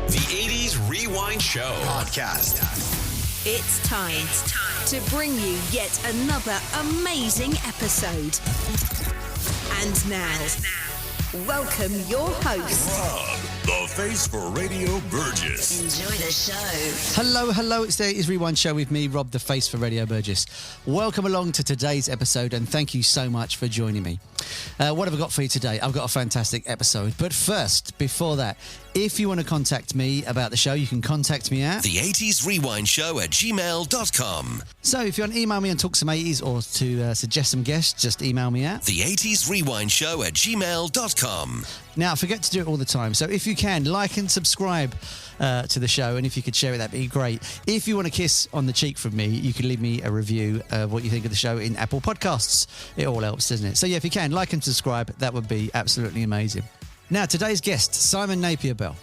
The 80s Rewind Show podcast. It's time to bring you yet another amazing episode. And now, welcome your host, Rob, the face for Radio Burgess. Enjoy the show. Hello. It's the 80s Rewind Show with me, Rob, the face for Radio Burgess. Welcome along to today's episode, and thank you so much for joining me. What have I got for you today? I've got a fantastic episode. But first, before that, if you want to contact me about the show, you can contact me at The 80s Rewind Show at gmail.com. So if you want to email me and talk some 80s or to suggest some guests, just email me at The 80s Rewind Show at gmail.com. Now, I forget to do it all the time. So if you can, like and subscribe to the show. And if you could share it, that'd be great. If you want a kiss on the cheek from me, you can leave me a review of what you think of the show in Apple Podcasts. It all helps, doesn't it? So yeah, if you can, like and subscribe, that would be absolutely amazing. Now, today's guest, Simon Napier-Bell,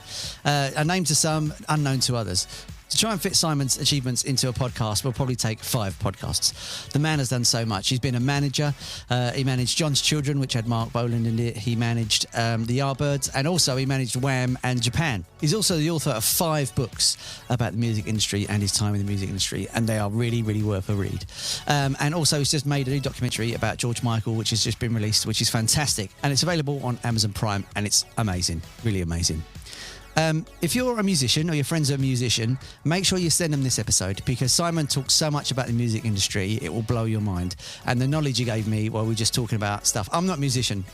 a name to some, unknown to others. To try and fit Simon's achievements into a podcast will probably take 5 podcasts. The man has done so much. He's been a manager. He managed John's Children, which had Marc Bolan in it. He managed the Yardbirds, and also he managed Wham and Japan. He's also the author of 5 books about the music industry and his time in the music industry, and they are really, really worth a read. And also he's just made a new documentary about George Michael, which has just been released, which is fantastic. And it's available on Amazon Prime, and it's amazing, really amazing. If you're a musician or your friends are a musician, make sure you send them this episode, because Simon talks so much about the music industry, it will blow your mind. And the knowledge he gave me while we were just talking about stuff. I'm not a musician,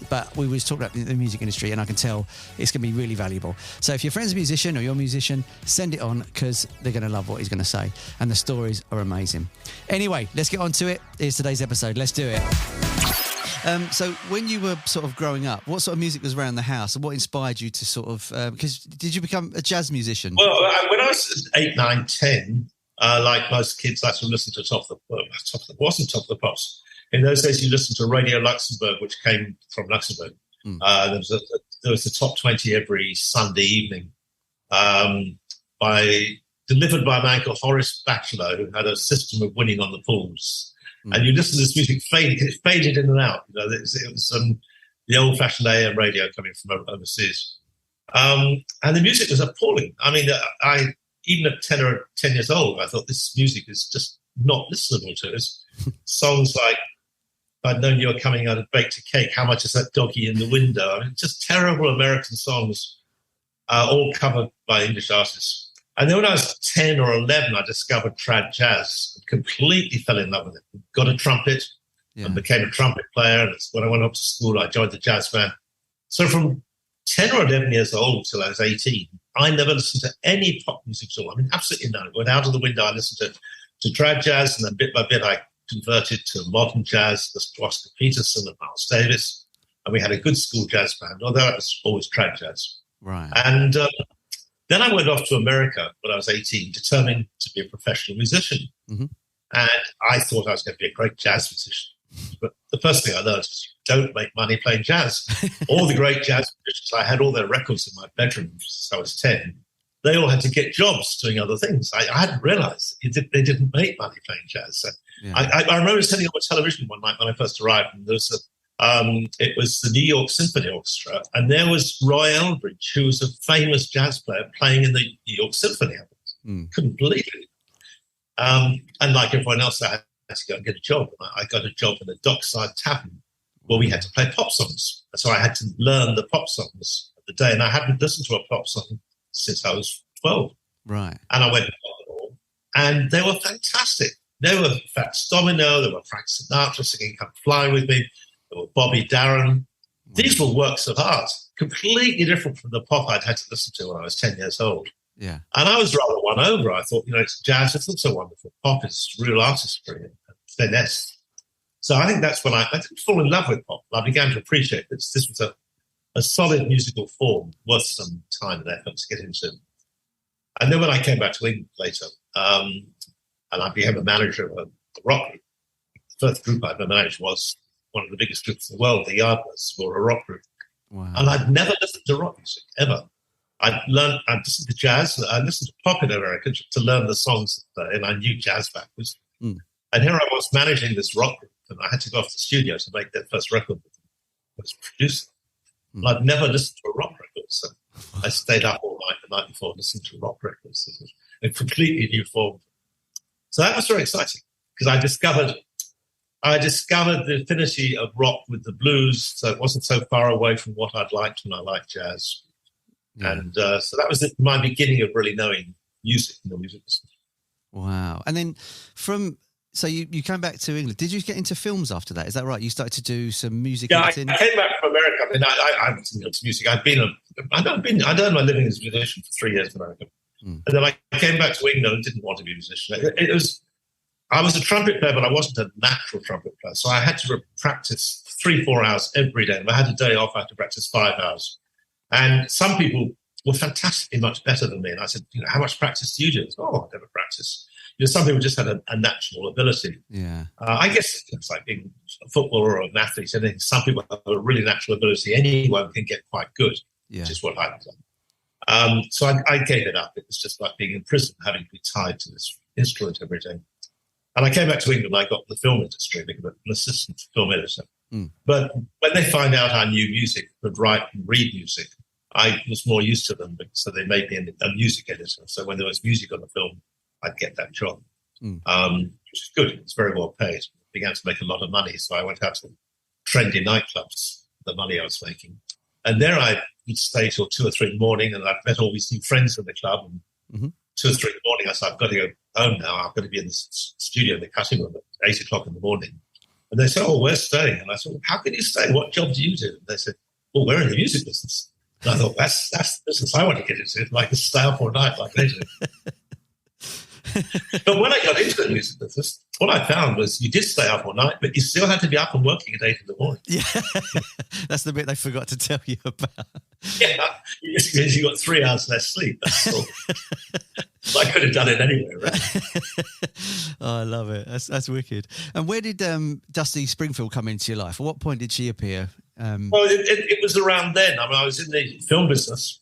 but we was talking about the music industry, and I can tell it's going to be really valuable. So if your friend's a musician or you're a musician, send it on, because they're going to love what he's going to say. And the stories are amazing. Anyway, let's get on to it. Here's today's episode. Let's do it. So when you were sort of growing up, what sort of music was around the house, and what inspired you to sort of, because did you become a jazz musician? Well, when I was 8, 9, 10, like most kids, I sort of listened to Top of the Pops. In those days, you listened to Radio Luxembourg, which came from Luxembourg. There was the top 20 every Sunday evening, delivered by a man called Horace Batchelor, who had a system of winning on the pools. And you listen to this music it faded in and out. You know, it was the old-fashioned AM radio coming from overseas. And the music was appalling. I mean, even at 10 years old, I thought this music is just not listenable to us. Songs like, if I'd known you were coming out of baked a cake, how much is that doggy in the window? I mean, just terrible American songs, all covered by English artists. And then when I was 10 or 11, I discovered trad jazz and completely fell in love with it. Got a trumpet and became a trumpet player. And when I went up to school, I joined the jazz band. So from 10 or 11 years old until I was 18, I never listened to any pop music at all. I mean, absolutely none. I went out of the window, I listened to trad jazz, and then bit by bit I converted to modern jazz, listened to Oscar Peterson and Miles Davis. And we had a good school jazz band, although it was always trad jazz. Right. And then I went off to America when I was 18, determined to be a professional musician. Mm-hmm. And I thought I was going to be a great jazz musician. But the first thing I learned is you don't make money playing jazz. All the great jazz musicians, I had all their records in my bedroom since I was 10. They all had to get jobs doing other things. I hadn't realized they didn't make money playing jazz. So I remember sitting on television one night when I first arrived, and there was it was the New York Symphony Orchestra, and there was Roy Eldridge, who was a famous jazz player playing in the New York Symphony. Couldn't believe it. And like everyone else, I had to go and get a job. I got a job in a dockside tavern where we had to play pop songs. So I had to learn the pop songs of the day, and I hadn't listened to a pop song since I was 12. Right. And I went to them all, and they were fantastic. There were Fats Domino, there were Frank Sinatra singing Come Fly With Me, or Bobby Darin. These were works of art, completely different from the pop I'd had to listen to when I was 10 years old. Yeah. And I was rather won over. I thought, it's jazz isn't so wonderful. Pop is real artistry and finesse. So I think that's when I didn't fall in love with pop. I began to appreciate this. This was a solid musical form, worth some time and effort to get into. And then when I came back to England later, and I became a manager of a rock group, the first group I ever managed was one of the biggest groups in the world, the Yardbirds, were a rock group. Wow. And I'd never listened to rock music, ever. I'd listened to jazz, I listened to pop in America to learn the songs, and I knew jazz backwards. And here I was managing this rock group, and I had to go off to the studio to make their first record with them. I was producing. I'd never listened to a rock record, so I stayed up all night the night before, listening to rock records. It was a completely new form. So that was very exciting because I discovered the affinity of rock with the blues, so it wasn't so far away from what I'd liked when I liked jazz. Yeah. And so that was my beginning of really knowing music and the music business. Wow. And then so you came back to England. Did you get into films after that? Is that right? You started to do some music editing? I came back from America. I mean, I was into music. I'd done my living as a musician for 3 years in America. And then I came back to England and didn't want to be a musician. I was a trumpet player, but I wasn't a natural trumpet player. So I had to practice 3-4 hours every day. If I had a day off, I had to practice 5 hours. And some people were fantastically much better than me. And I said, how much practice do you do? I never practice. Some people just had a natural ability. Yeah. I guess it's like being a footballer or an athlete. I think some people have a really natural ability. Anyone can get quite good, which is what I've done. So I gave it up. It was just like being in prison, having to be tied to this instrument every day. And I came back to England. I got the film industry, became an assistant film editor. But when they find out I knew music, could write and read music, I was more used to them. So they made me a music editor. So when there was music on the film, I'd get that job, which is good. It's very well paid. I began to make a lot of money. So I went out to trendy nightclubs, the money I was making. And there I would stay till 2 or 3 in the morning, and I'd met all these new friends in the club. And 2 or 3 in the morning, I said, I've got to go home now. I've got to be in the studio in the cutting room at 8 o'clock in the morning. And they said, we're staying. And I said, how can you stay? What job do you do? And they said, we're in the music business. And I thought, that's the business I want to get into, like to stay up all night like they do. But when I got into the music business, what I found was you did stay up all night, but you still had to be up and working at 8 in the morning. Yeah, that's the bit they forgot to tell you about. Yeah, because you got 3 hours less sleep. That's all. I could have done it anyway, right? I love it. That's wicked. And where did Dusty Springfield come into your life? At what point did she appear? Well, it was around then. I mean, I was in the film business,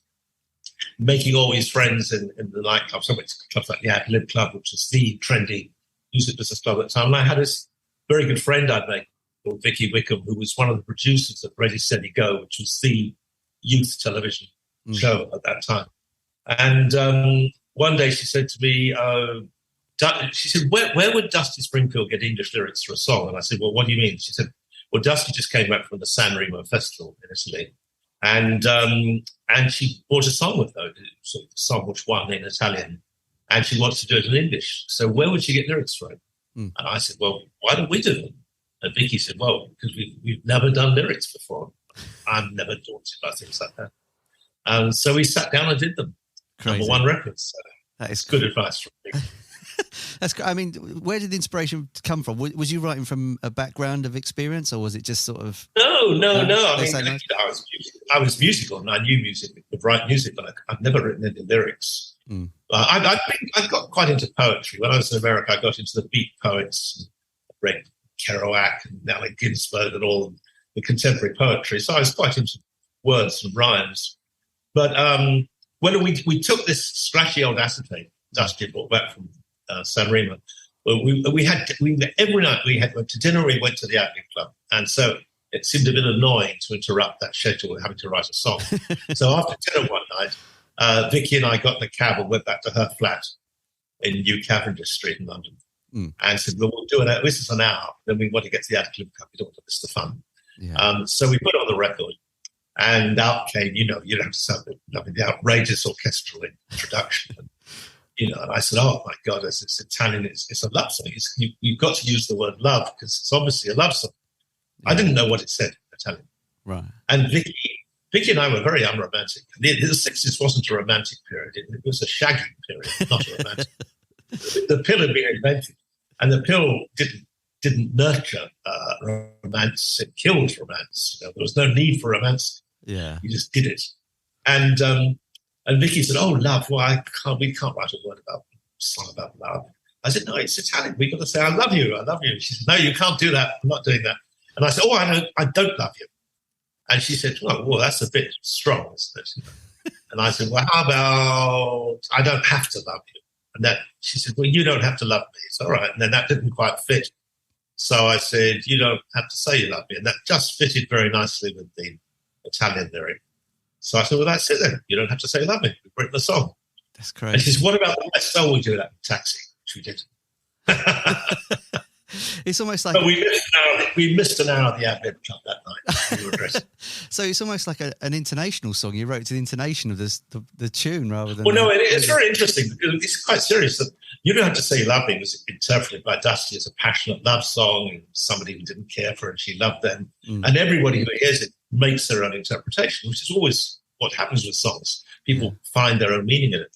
making all these friends in the nightclubs. I went to clubs like the Ad Lib Club, which was the trendy music business club at the time. And I had this very good friend I'd made called Vicky Wickham, who was one of the producers of Ready, Steady, Go, which was the youth television show at that time. And one day she said to me, she said, where would Dusty Springfield get English lyrics for a song? And I said, well, what do you mean? She said, well, Dusty just came back from the San Remo Festival in Italy. And she brought a song with her, sort of a song which won in Italian, and she wants to do it in English. So where would she get lyrics from? And I said, well, why don't we do them? And Vicky said, well, because we've never done lyrics before. I'm never daunted by things like that. And so we sat down and did them. Crazy. #1 records. So that is good advice from me. That's. I mean, where did the inspiration come from? Was you writing from a background of experience, or was it just sort of? No. I was musical, and I knew music. I could write music, but I've never written any lyrics. I got quite into poetry when I was in America. I got into the beat poets, read Kerouac and Allen Ginsberg and all the contemporary poetry. So I was quite into words and rhymes. But when we took this scratchy old acetate Dusty brought back from San Remo, we had every night we went to dinner. We went to the Ad Lib Club, and so it seemed a bit annoying to interrupt that schedule with having to write a song. So after dinner one night, Vicky and I got in a cab and went back to her flat in New Cavendish Street in London, and said, "Well, we'll do it. This is an hour. Then we want to get to the Ad Lib Club. We don't want to miss the fun." Yeah. So we put on the record, and out came, you don't have to sound the outrageous orchestral introduction. And I said, "Oh my God, it's Italian. It's a love song. You've got to use the word love because it's obviously a love song." Yeah. I didn't know what it said in Italian. Right. And Vicky and I were very unromantic. The 60s wasn't a romantic period. It was a shagging period, not a romantic. The pill had been invented, and the pill didn't nurture romance. It killed romance. There was no need for romance. Yeah, you just did it. And Vicky said, "Oh, love. Well, we can't write a song about love." I said, "No, it's Italian. We've got to say, I love you, I love you." She said, "No, you can't do that. I'm not doing that." And I said, "Oh, I know, I don't love you." And she said, well, that's a bit strong, isn't it? And I said, "Well, how about I don't have to love you?" And she said, "Well, you don't have to love me. It's all right." And then that didn't quite fit. So I said, "You don't have to say you love me." And that just fitted very nicely with the Italian lyric. So I said, well, that's it then. You don't have to say love me. We've written the song. That's crazy. And she says, what about the next song we do that in Taxi? Which we did. It's almost like... But we missed an hour of the ad-lib club that night. We were dressed. So it's almost like an intonational song. You wrote to the intonation of the tune rather than... Well, no, it's very interesting because it's quite serious. That You Don't Have to Say Love Me was interpreted by Dusty as a passionate love song, and somebody who didn't care for her and she loved them. And everybody who hears it makes their own interpretation, which is always what happens with songs. People find their own meaning in it.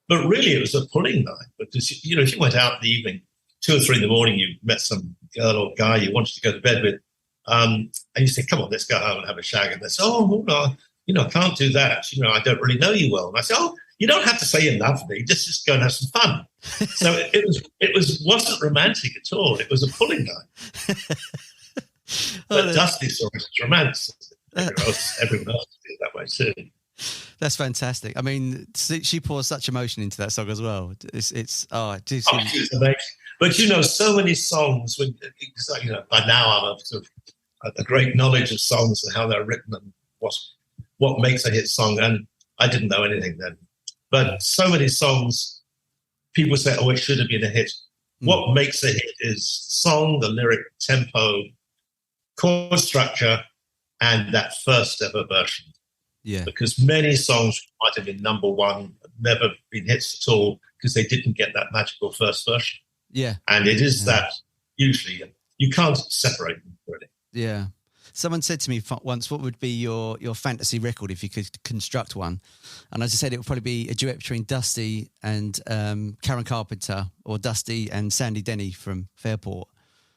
But really, it was a pulling night because, you know, if you went out in the evening, 2 or 3 in the morning, you met some girl or guy you wanted to go to bed with, and you say, come on, let's go home and have a shag. And they say, oh, no, you know, I can't do that. You know, I don't really know you well. And I say, oh, you don't have to say you love me. Just go and have some fun. So it wasn't romantic at all. It was a pulling night. But Dusty saw it as romance. Everyone else did it that way too. That's fantastic. I mean, she pours such emotion into that song as well. She's amazing. But you know, so many songs. When you know, by now I'm a great knowledge of songs and how they're written and what makes a hit song. And I didn't know anything then. But so many songs, people say, "Oh, it should have been a hit." What makes a hit is song, the lyric, tempo, chord structure, and that first ever version. Yeah. Because many songs might have been number one, never been hits at all because they didn't get that magical first version. Yeah. And it is that usually you can't separate them really. Yeah. Someone said to me once, what would be your fantasy record if you could construct one? And as I said, it would probably be a duet between Dusty and Karen Carpenter, or Dusty and Sandy Denny from Fairport.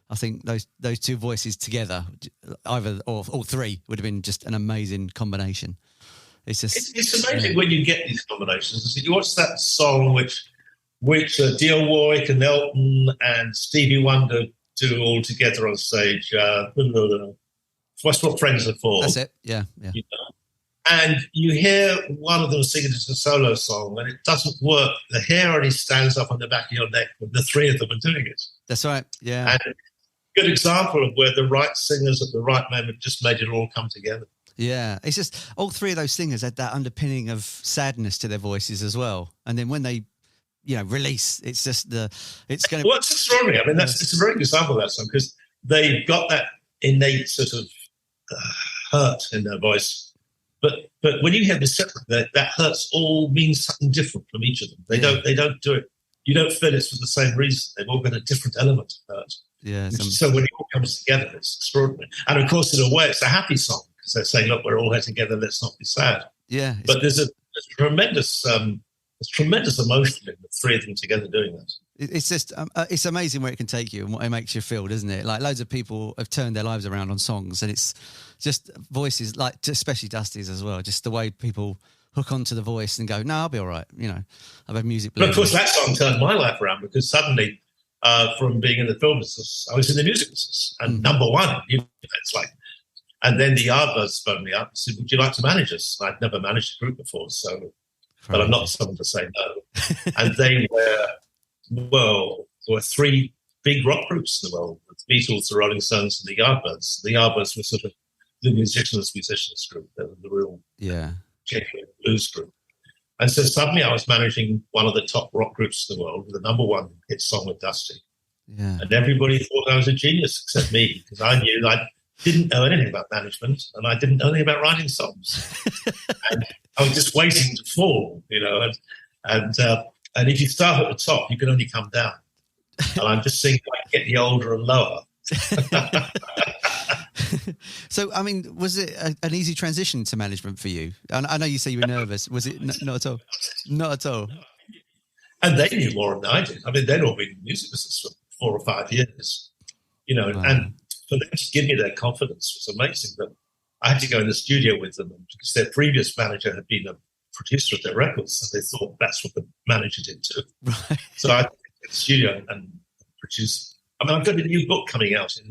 I think those two voices together, either or all three, would have been just an amazing combination. It's amazing when you get these combinations. You watch that song which Dionne Warwick and Elton and Stevie Wonder do all together on stage. What's What Friends Are For? That's it. Yeah. You know? And you hear one of them sing it as a solo song, and it doesn't work. The hair already stands up on the back of your neck when the three of them are doing it. That's right. Yeah. And good example of where the right singers at the right moment just made it all come together. Yeah, it's just all three of those singers had that underpinning of sadness to their voices as well. And then when they, you know, release, it's just it's going to... Well, it's extraordinary. I mean, it's a very good example of that song because they've got that innate sort of hurt in their voice. But when you hear the separate, that hurts all means something different from each of them. They don't do it. You don't feel it's for the same reason. They've all got a different element of hurt. Yeah. So when it all comes together, it's extraordinary. And of course, in a way, it's a happy song because they're saying, "Look, we're all here together. Let's not be sad." Yeah. But there's tremendous emotion in the three of them together doing that. It's just it's amazing where it can take you and what it makes you feel, doesn't it? Like loads of people have turned their lives around on songs, and it's just voices, like especially Dusty's as well. Just the way people hook onto the voice and go, "No, I'll be all right." You know, I've had music. But of course, that song turned my life around because suddenly, from being in the film business, I was in the music business, and number one, it's like. And then the Yardbirds phoned me up and said, "Would you like to manage us?" And I'd never managed a group before, but I'm not someone to say no. And they were. Well, there were three big rock groups in the world: the Beatles, the Rolling Stones, and the Yardbirds. The Yardbirds were sort of the musicians group. They were the real genuine blues group. And so suddenly I was managing one of the top rock groups in the world with the number one hit song with Dusty. Yeah. And everybody thought I was a genius except me because I knew I didn't know anything about management and I didn't know anything about writing songs. And I was just waiting to fall, you know, and if you start at the top, you can only come down. And I'm just seeing like getting older and lower. So, I mean, was it an easy transition to management for you? I know you say you were nervous. Was it not at all? Not at all. And they knew more than I did. I mean, they'd all been in the music business for 4 or 5 years, you know, and for them to give me their confidence was amazing. But I had to go in the studio with them because their previous manager had been a producer of their records, and they thought that's what the manager did too. Right. So I went to the studio and produced. I mean, I've got a new book coming out at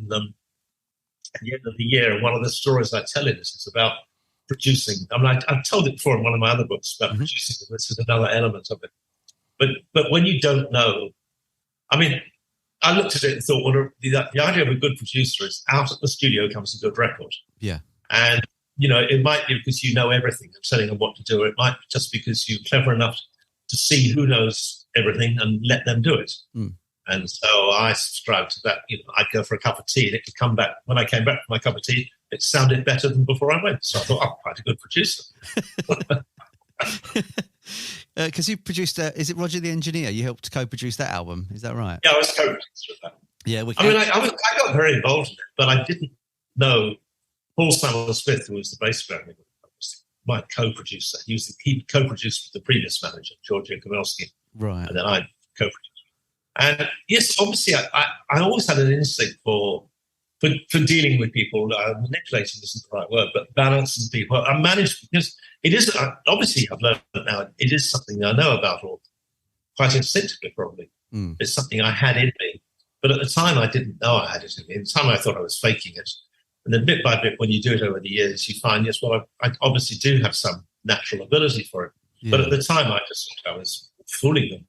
the end of the year, and one of the stories I tell in this is about producing. I mean, I've told it before in one of my other books about producing, and this is another element of it. But when you don't know, I mean, I looked at it and thought, well, the idea of a good producer is out at the studio comes a good record. Yeah. And it might be because you know everything and telling them what to do. Or it might be just because you're clever enough to see who knows everything and let them do it. And so I subscribe to that. I'd go for a cup of tea and it could come back. When I came back for my cup of tea, it sounded better than before I went. So I thought, I'm quite a good producer. Because you produced, is it Roger the Engineer? You helped co-produce that album, is that right? Yeah, I was co-producer of that. Yeah, I got very involved in it, but I didn't know Paul Smith, who was the bass player, was my co-producer. He co-produced with the previous manager, Georgia Kowalski. Right. And then I co-produced. And yes, obviously, I always had an instinct for dealing with people. Manipulating isn't the right word, but balancing people. I managed, because it is, obviously I've learned now, it is something I know about, or quite instinctively probably. It's something I had in me. But at the time, I didn't know I had it in me. At the time, I thought I was faking it. And then bit by bit, when you do it over the years, you find, yes, well, I obviously do have some natural ability for it. Yeah. But at the time, I just thought I was fooling them.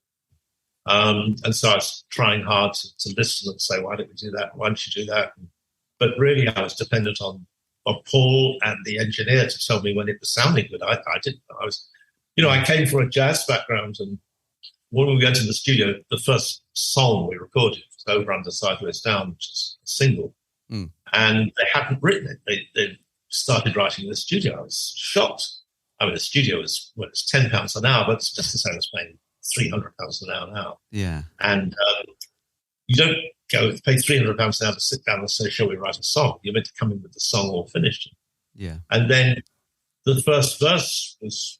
And so I was trying hard to listen and say, why don't we do that? Why don't you do that? But really, I was dependent on Paul and the engineer to tell me when it was sounding good. I didn't. I came from a jazz background, and when we went to the studio, the first song we recorded was Over, Under, Sideways, Down, which is a single. And they hadn't written it. They started writing in the studio. I was shocked. I mean, the studio it's £10 an hour, but it's just the same as paying £300 an hour now. Yeah. And you don't pay £300 an hour to sit down and say, shall we write a song? You're meant to come in with the song all finished. Yeah. And then the first verse was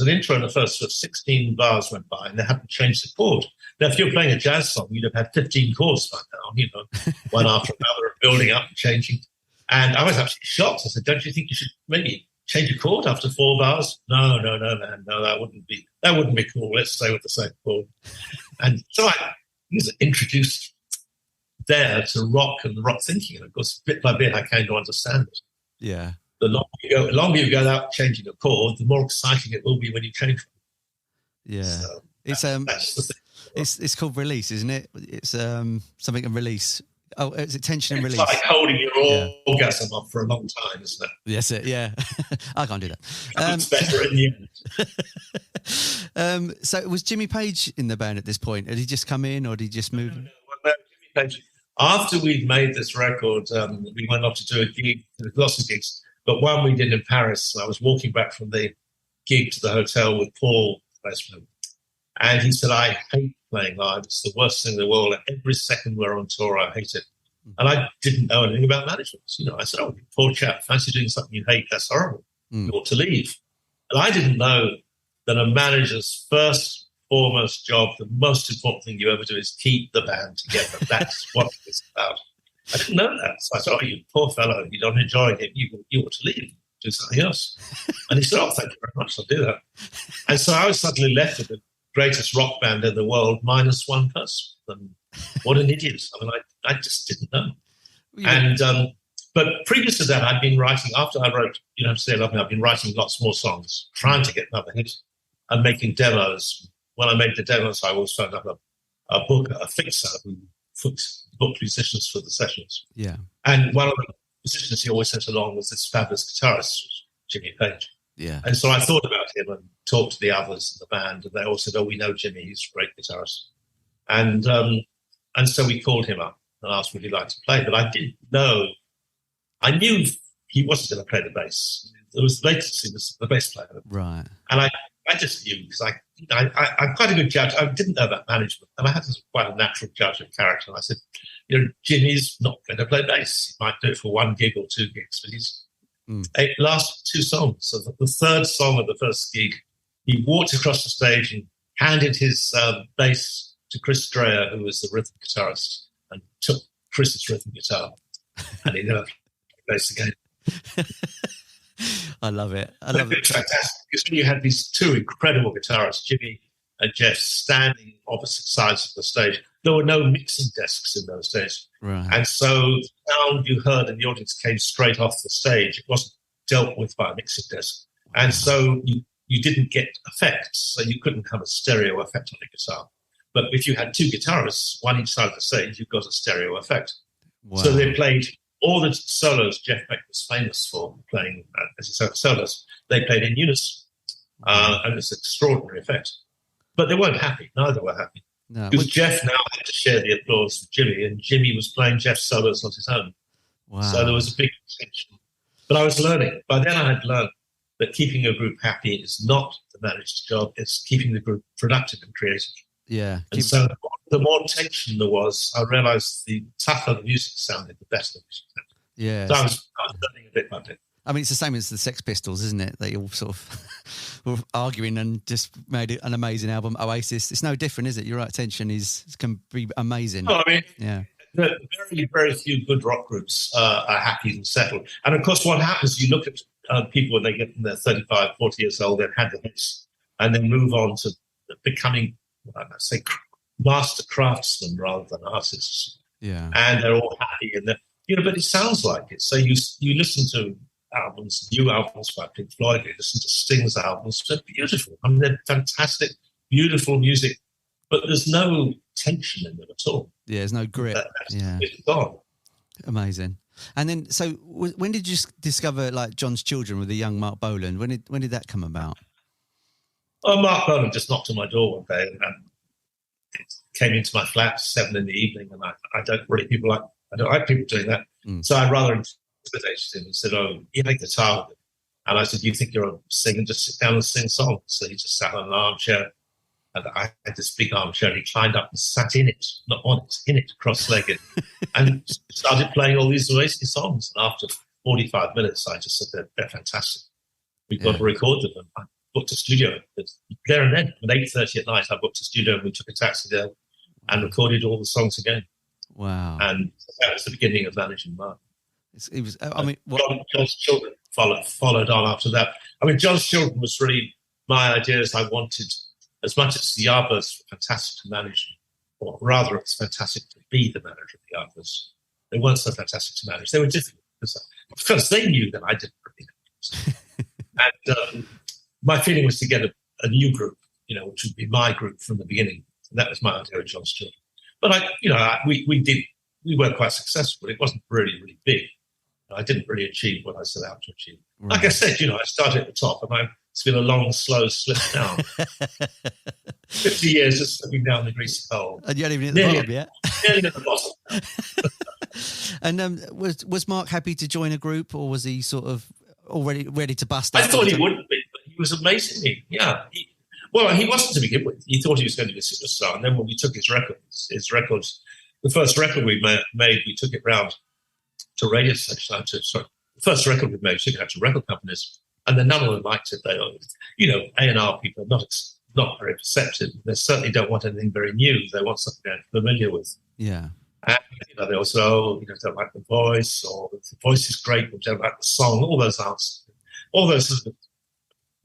an intro, and the first 16 bars went by, and they hadn't changed the chord. Now, if you're playing a jazz song, you'd have had 15 chords by now, one after another, building up and changing. And I was absolutely shocked. I said, don't you think you should maybe change a chord after 4 bars? No, man, no, that wouldn't be cool. Let's stay with the same chord. And so I was introduced there to rock and rock thinking. And of course, bit by bit, I came to understand it. Yeah. The longer you go without changing a chord, the more exciting it will be when you change one. Yeah. So that's the thing. It's called release, isn't it? It's something and release. Oh, is it tension and release? It's like holding your orgasm up for a long time, isn't it? Yes, yeah. I can't do that. It's better in the end. So was Jimmy Page in the band at this point? Had he just come in, or did he just move? No, Jimmy Page. After we'd made this record, we went off to do a gig, lots of gigs, but one we did in Paris. I was walking back from the gig to the hotel with Paul, and he said, I hate playing live. It's the worst thing in the world. And every second we're on tour, I hate it. And I didn't know anything about management. I said, oh, poor chap, fancy doing something you hate. That's horrible. You ought to leave. And I didn't know that a manager's first, foremost job, the most important thing you ever do is keep the band together. That's what it's about. I didn't know that. So I said, oh, you poor fellow, you don't enjoy it. You ought to leave, do something else. And he said, oh, thank you very much, I'll do that. And so I was suddenly left with the greatest rock band in the world minus one person. And what an idiot. I mean, I just didn't know. Yeah. And but previous to that, I'd been writing, after I wrote Say Love Me, I've been writing lots more songs, trying to get another hit and making demos. When I made the demos, I always phoned up a fixer who booked musicians for the sessions. Yeah. And one of the musicians he always sent along was this fabulous guitarist, Jimmy Page. Yeah. And so I thought about him and talked to the others in the band, and they all said, oh, we know Jimmy, he's a great guitarist. And so we called him up and asked would he like to play, but I didn't know. I knew he wasn't going to play the bass. There was latency was the bass player. Right. And I just knew, because I'm quite a good judge. I didn't know about management, and I had quite a natural judge of character. And I said, Jimmy's not going to play bass. He might do it for 1 gig or 2 gigs, but he's last 2 songs. So the third song of the first gig, he walked across the stage and handed his bass to Chris Dreyer, who was the rhythm guitarist, and took Chris's rhythm guitar, and he never played bass again. I love it. I love it. It's fantastic, because when you had these 2 incredible guitarists, Jimmy and Jeff, standing opposite sides of the stage, there were no mixing desks in those days. Right. And so the sound you heard in the audience came straight off the stage. It wasn't dealt with by a mixing desk. And so you didn't get effects, so you couldn't have a stereo effect on the guitar. But if you had 2 guitarists, one each side of the stage, you've got a stereo effect. Wow. So they played all the solos Jeff Beck was famous for playing, as he said, solos, they played in unison. And it's an extraordinary effect. But they weren't happy. Neither were happy. No. Because Jeff now had to share the applause with Jimmy, and Jimmy was playing Jeff's solos on his own. Wow. So there was a big tension. But I was learning. By then I had learned that keeping a group happy is not the manager's job. It's keeping the group productive and creative. Yeah. And so the more tension there was, I realised the tougher the music sounded, the better the music sounded. Yeah. So I was learning a bit by bit. I mean, it's the same as the Sex Pistols, isn't it? They all sort of were arguing and just made an amazing album, Oasis. It's no different, is it? You're right, tension can be amazing. Oh, I mean, yeah. Very, very few good rock groups are happy and settled. And of course, what happens, you look at people when they get in their 35, 40 years old, they've had the hits, and then move on to becoming, I say, master craftsmen rather than artists. Yeah. And they're all happy, and but it sounds like it. So you listen to albums, new albums by Pink Floyd, you listen to Sting's albums, they're beautiful. I mean, they're fantastic, beautiful music, but there's no tension in them at all. Yeah, there's no grit. It's gone. Amazing. And then, so when did you discover like John's Children with the young Marc Bolan? When did that come about? Oh, Marc Bolan just knocked on my door one day and came into my flat at 7 p.m, and I don't like people doing that. So I rather intimidated him and said, "Oh, you make the guitar with it." And I said, "You think you're a singer? Just sit down and sing songs." So he just sat on an armchair, and I had this big armchair, and he climbed up and sat in it, not on it, in it, cross-legged, and started playing all these Oasis songs. And after 45 minutes, I just said, "They're fantastic. We've got to record them." And I booked a studio there and then. At 8:30 at night, I booked a studio, and we took a taxi there and recorded all the songs again. Wow! And that was the beginning of managing Marc. It was. I mean, John's Children followed on after that. I mean, John's Children was really my ideas. I wanted, as much as the Yardbirds were fantastic to manage, or rather, it's fantastic to be the manager of the Yardbirds. They weren't so fantastic to manage. They were difficult because they knew that I didn't really know. And my feeling was to get a new group, which would be my group from the beginning. And that was my idea of John's Children. But we were quite successful. It wasn't really, really big. I didn't really achieve what I set out to achieve. Right. Like I said, I started at the top, and it's been a long, slow slip down. 50 years of slipping down the greasy pole. And you haven't even hit the bottom yet. Nearly at the bottom. And was Marc happy to join a group, or was he sort of already ready to bust out? I thought he wouldn't be, but he was amazingly, he wasn't to begin with. He thought he was going to be a superstar. And then when we took his records, the first record we made, we took it round to radio stations. The first record we made, we took it out to record companies, and then none of them liked it. They, A&R people are not very perceptive. They certainly don't want anything very new. They want something they're familiar with. Yeah. And they also, don't like the voice, or the voice is great, but don't like the song. All those answers, all those sort of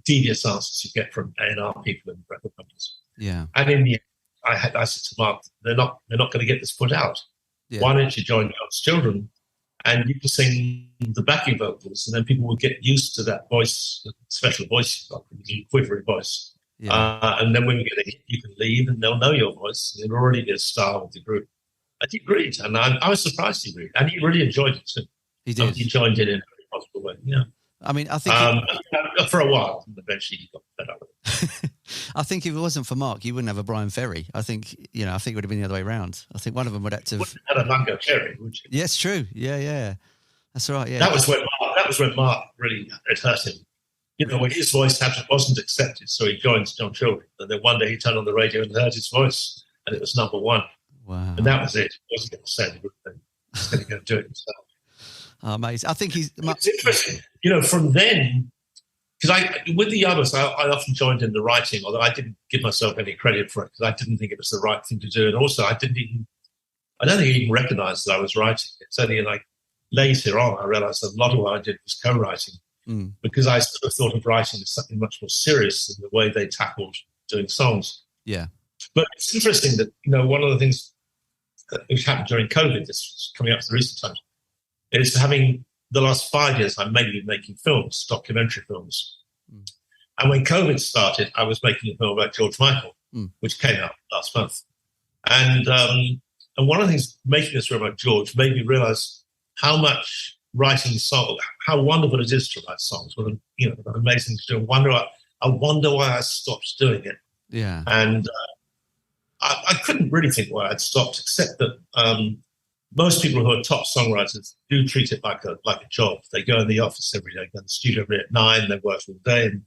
devious answers you get from A&R people and record companies. Yeah. And in the end, I said to Marc, they're not going to get this put out. Yeah. Why don't you join John's Children, and you can sing the backing vocals, and then people will get used to that voice, the special voice you've got, the quivery voice. Yeah. And then when you get a hit, you can leave, and they'll know your voice. You'll already be a star with the group. And he agreed, and I was surprised he agreed, and he really enjoyed it too. He did. He joined in a very positive way. Yeah. I mean, I think for a while, and eventually he got fed up with it. I think if it wasn't for Marc, you wouldn't have a Brian Ferry. I think it would have been the other way around. I think one of them would have to have had a Mungo Cherry, would you? Yes, true. Yeah. That's right. Yeah. That was when Marc really it hurt him. When his voice wasn't accepted, so he joined John Children, and then one day he turned on the radio and heard his voice, and it was number one. Wow. And that was it. He wasn't going to say the good thing. He was going to go do it himself. Oh, amazing. I think it's interesting. From then, because with the others, I often joined in the writing, although I didn't give myself any credit for it because I didn't think it was the right thing to do. And also, I don't think I even recognized that I was writing. It's only later on I realized that a lot of what I did was co-writing because I sort of thought of writing as something much more serious than the way they tackled doing songs. Yeah. But it's interesting that, one of the things which happened during COVID, this was coming up to the recent times, is having the last 5 years, I'm mainly making films, documentary films. And when COVID started, I was making a film about George Michael, which came out last month. And one of the things making this film about George made me realize how much writing songs, how wonderful it is to write songs. What an amazing to do. I wonder why I stopped doing it. Yeah. And I couldn't really think why I'd stopped, except that most people who are top songwriters do treat it like a job. They go in the office every day, go to the studio every day at 9, they work all day. And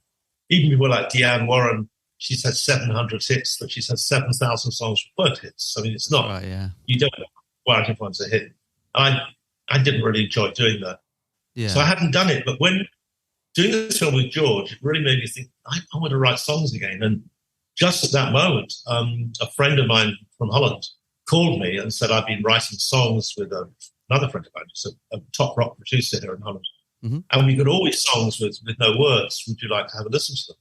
even people like Deanne Warren, she's had 700 hits, but she's had 7,000 songs with word hits. I mean, it's not, right, yeah. You don't know why everyone's a hit. I didn't really enjoy doing that. Yeah. So I hadn't done it. But when doing this film with George, it really made me think, I want to write songs again. And just at that moment, a friend of mine from Holland called me and said, I've been writing songs with another friend of mine, who's a top rock producer here in Holland. Mm-hmm. And we got always songs with no words. Would you like to have a listen to them?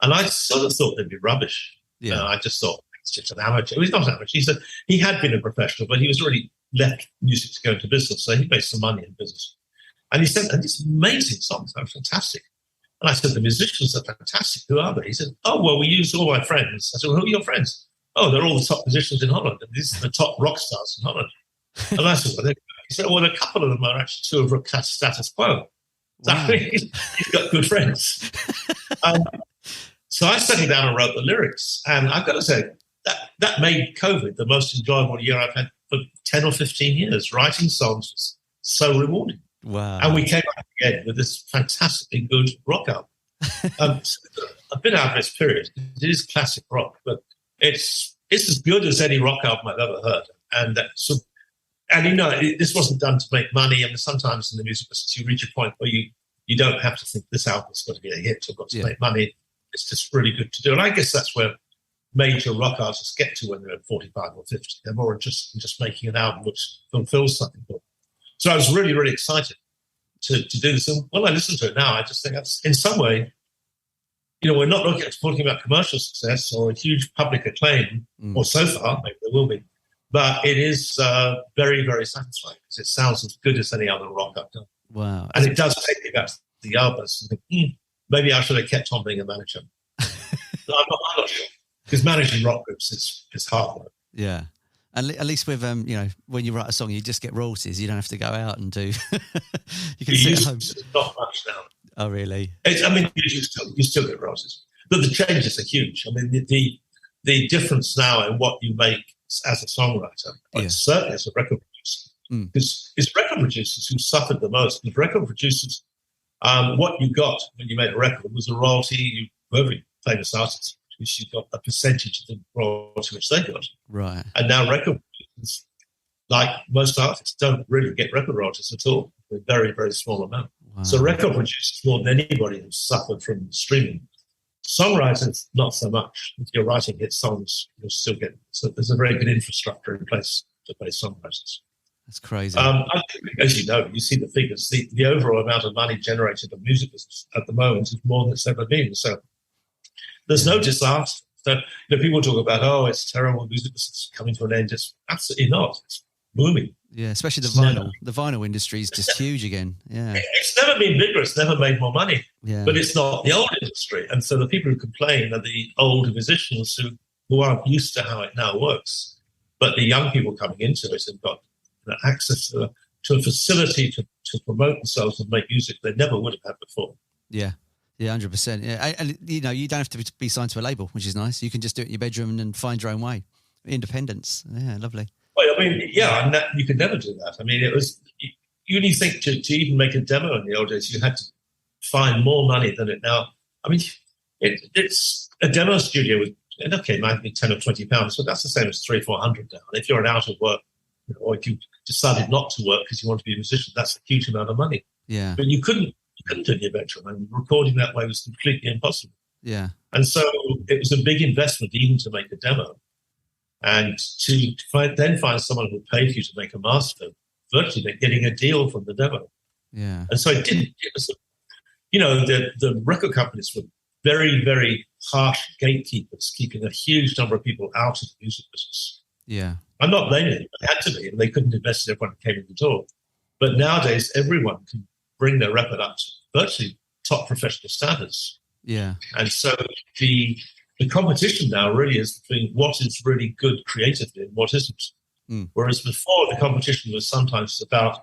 And I sort of thought they'd be rubbish. Yeah. I just thought, it's just an amateur. He's not an amateur. He said he had been a professional, but he was really left music to go into business. So he made some money in business. And he said, and these amazing songs, they're fantastic. And I said, the musicians are fantastic. Who are they? He said, oh, well, we use all my friends. I said, well, who are your friends? Oh, they're all the top musicians in Holland. And these are the top rock stars in Holland. And I said, well, he said, well, a couple of them are actually two of rock status quo. So Wow. he's got good friends. So I sat down and wrote the lyrics. And I've got to say, that made COVID the most enjoyable year I've had for 10 or 15 years. Writing songs was so rewarding. Wow. And we came back again with this fantastically good rock album. A bit out of its period. It is classic rock, but it's as good as any rock album I've ever heard. And this wasn't done to make money. I mean, sometimes in the music business, you reach a point where you don't have to think this album's got to be a hit or got to make money. It's just really good to do. And I guess that's where major rock artists get to when they're at 45 or 50. They're more interested in just making an album which fulfills something for them. So I was really, really excited to do this. And when I listen to it now, I just think that's, in some way, we're not talking about commercial success or a huge public acclaim, or so far, maybe there will be. But it is very, very satisfying because it sounds as good as any other rock I've done. Wow. And it does take me back to the Yardbirds and think, maybe I should have kept on being a manager. I'm not sure. Because managing rock groups is hard work. Yeah. And at least with, when you write a song, you just get royalties. You don't have to go out and do... you can sit at home. Not much now. Oh, really? You still get royalties. But the changes are huge. I mean, the difference now in what you make as a songwriter, certainly as a record producer, because it's record producers who suffered the most. Because record producers, what you got when you made a record was a royalty. Every famous artist, you got a percentage of the royalty which they got. Right. And now record producers, like most artists, don't really get record royalties at all. A very, very small amount. Wow. So record producers, more than anybody, have suffered from streaming. Songwriters, not so much. If you're writing hit songs, you'll still get... So there's a very good infrastructure in place to pay songwriters. That's crazy. As you know, you see the figures. The overall amount of money generated in music business at the moment is more than it's ever been. So there's no disaster. So, people talk about, it's terrible, music business is coming to an end. It's absolutely not. It's booming. Yeah, especially the vinyl. The vinyl industry is just huge again. Yeah. It's never been bigger. It's never made more money. Yeah. But it's not the old industry. And so the people who complain are the old musicians who aren't used to how it now works. But the young people coming into it have got access to a facility to promote themselves and make music they never would have had before. Yeah. Yeah, 100%. Yeah. And you don't have to be signed to a label, which is nice. You can just do it in your bedroom and find your own way. Independence. Yeah, lovely. Well, I mean, and you could never do that. I mean, it was, you only think to even make a demo in the old days, you had to find more money than it now. I mean, it's a demo studio with, it might be 10 or 20 pounds, but that's the same as 300-400 now. And if you're out of work, or if you decided not to work because you want to be a musician, that's a huge amount of money. Yeah. But you couldn't do it in your bedroom, and recording that way was completely impossible. Yeah. And so it was a big investment even to make a demo. And to then find someone who paid you to make a master, virtually getting a deal from the demo. Yeah. And so it was, the record companies were very, very harsh gatekeepers, keeping a huge number of people out of the music business. Yeah. I'm not blaming them. They had to be, and they couldn't invest in everyone who came in the door. But nowadays, everyone can bring their record up to virtually top professional standards. Yeah. And so the competition now really is between what is really good creatively and what isn't. Whereas before, the competition was sometimes about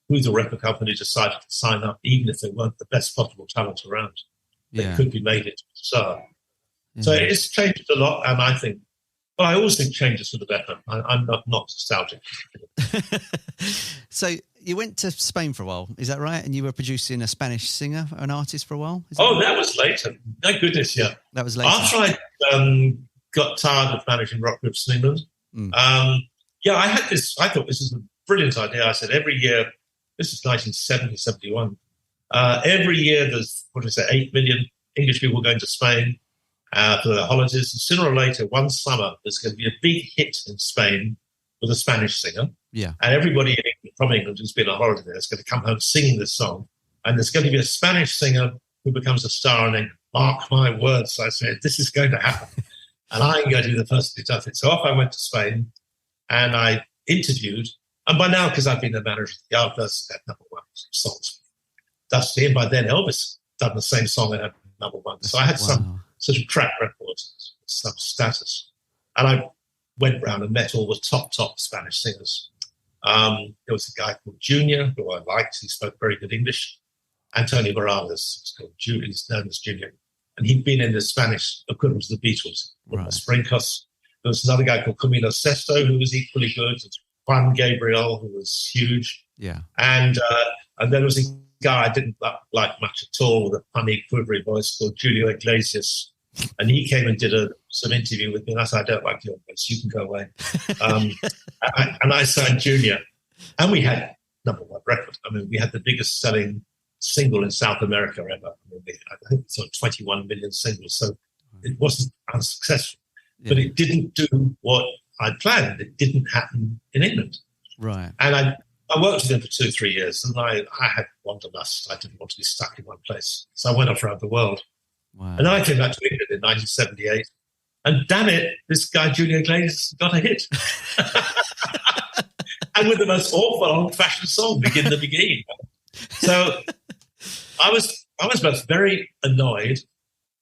who the record company decided to sign up, even if they weren't the best possible talent around. They could be made into a star. Yeah. So it's changed a lot, and I think, well, I always think changes for the better. I'm not nostalgic. So you went to Spain for a while, is that right? And you were producing a Spanish singer, an artist for a while? That was later. Thank goodness, yeah. That was later. After I got tired of managing rock groups in England, I had this, I thought this is a brilliant idea. I said every year, this is 1970, 71, every year there's, 8 million English people going to Spain for their holidays. And sooner or later, one summer, there's going to be a big hit in Spain with a Spanish singer. Yeah. And everybody from England who's been on holiday there is going to come home singing this song. And there's going to be a Spanish singer who becomes a star, and then mark my words. I said, this is going to happen. And I'm going to be the person who does it. So off I went to Spain and I interviewed. And by now, because I've been the manager of the Yardbirds, had number one songs. Dusty, and by then Elvis done the same song and had number one. So I had some sort of track record, some status. And I went round and met all the top Spanish singers. There was a guy called Junior, who I liked. He spoke very good English. Antonio Morales, he's known as Junior. And he'd been in the Spanish equivalent of the Beatles, Sprinkos. There was another guy called Camilo Sesto, who was equally good. Juan Gabriel, who was huge. Yeah. And then there was a guy I didn't like much at all, with a funny, quivery voice called Julio Iglesias. And he came and did some interview with me, and I said, I don't like your voice, you can go away. And I signed Junior. And we had number one record. I mean, we had the biggest selling single in South America ever. I think it's on 21 million singles, so it wasn't unsuccessful. Yeah. But it didn't do what I'd planned. It didn't happen in England. Right. And I worked with him for 2-3 years, and I had wanderlust. I didn't want to be stuck in one place. So I went off around the world. Wow. And I came back to England in 1978. And damn it, this guy, Julio Iglesias, got a hit. And with the most awful old-fashioned song, Begin the Beginning. So I was both very annoyed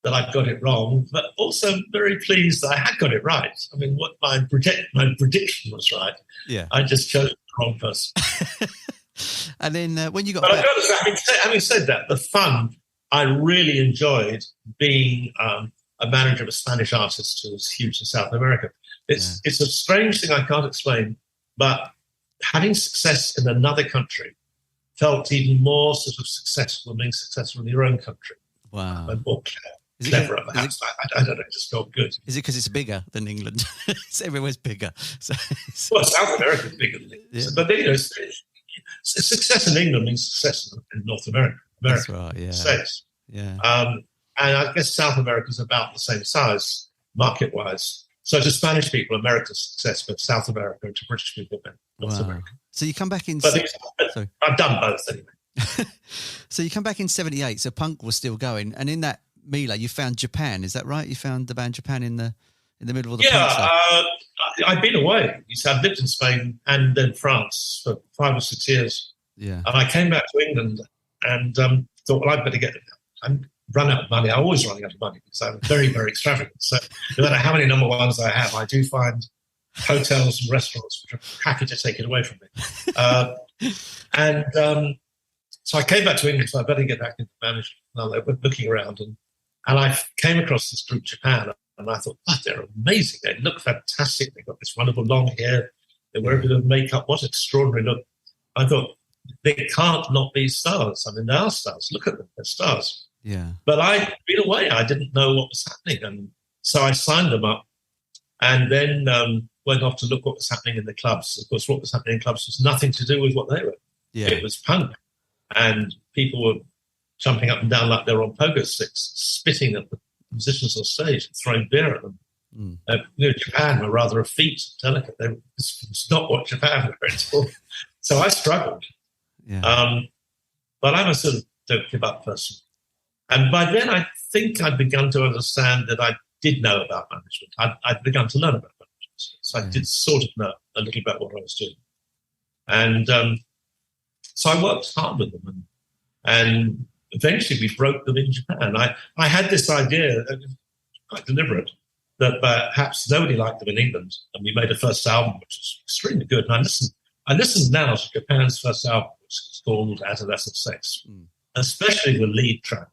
that I got it wrong, but also very pleased that I had got it right. I mean, what my prediction was right. Yeah. I just chose the wrong person. And then when you got but back... I've got to say, having said that, the fun, I really enjoyed being a manager of a Spanish artist who was huge in South America. It's a strange thing I can't explain, but having success in another country felt even more sort of successful than being successful in your own country. Wow. And more clever, perhaps. I don't know, it just felt good. Is it because it's bigger than England? Everywhere's bigger. Well, South America's bigger than England. Yeah. But then, success in England means success in North America. That's right, yeah. States. Yeah. And I guess South America is about the same size, market-wise. So to Spanish people, America's success, but South America, to British people, North America. So you come back in... But I've done both anyway. So you come back in 78, so punk was still going. And in that melee, you found Japan, is that right? You found the band Japan in the middle of the punk stuff? I've been away. I've lived in Spain and then France for 5 or 6 years. Yeah. And I came back to England and thought, well, I'd better get it. I'm run out of money. I'm always running out of money because I'm very, very extravagant. So no matter how many number ones I have, I do find hotels and restaurants which are happy to take it away from me. So I came back to England, so I better get back into management. And I went looking around, and I came across this group, Japan, and I thought, oh, they're amazing. They look fantastic. They've got this wonderful long hair. They wear a bit of makeup. What extraordinary look. I thought, they can't not be stars. I mean, they are stars. Look at them. They're stars. Yeah. But I'd been away. I didn't know what was happening. And so I signed them up and then went off to look what was happening in the clubs. Of course, what was happening in clubs was nothing to do with what they were. Yeah. It was punk. And people were jumping up and down like they were on pogo sticks, spitting at the musicians on stage and throwing beer at them. Japan were rather effete, delicate. It's not what Japan were at all. So I struggled. Yeah. But I'm a sort of don't give up person. And by then, I think I'd begun to understand that I did know about management. I'd begun to learn about management. So I did sort of know a little about what I was doing. And so I worked hard with them. And eventually we broke them in Japan. I had this idea, quite deliberate, that perhaps nobody liked them in England. And we made a first album, which was extremely good. And I listened now to Japan's first album, which was called Adolescent Sex, especially the lead track.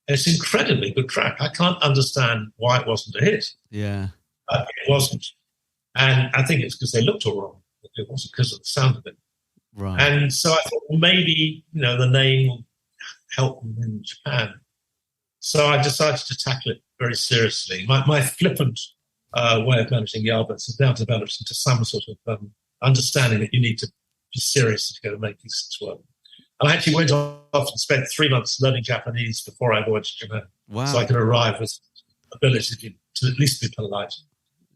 It's an incredibly good track. I can't understand why it wasn't a hit. Yeah. It wasn't. And I think it's because they looked all wrong. It wasn't because of the sound of it. Right. And so I thought, well, maybe, the name will help them in Japan. So I decided to tackle it very seriously. My flippant way of managing Yardbirds has now developed into some sort of understanding that you need to be serious if you're going to make these things work. And I actually went off and spent 3 months learning Japanese before I went to Japan. Wow. So I could arrive with ability to at least be polite.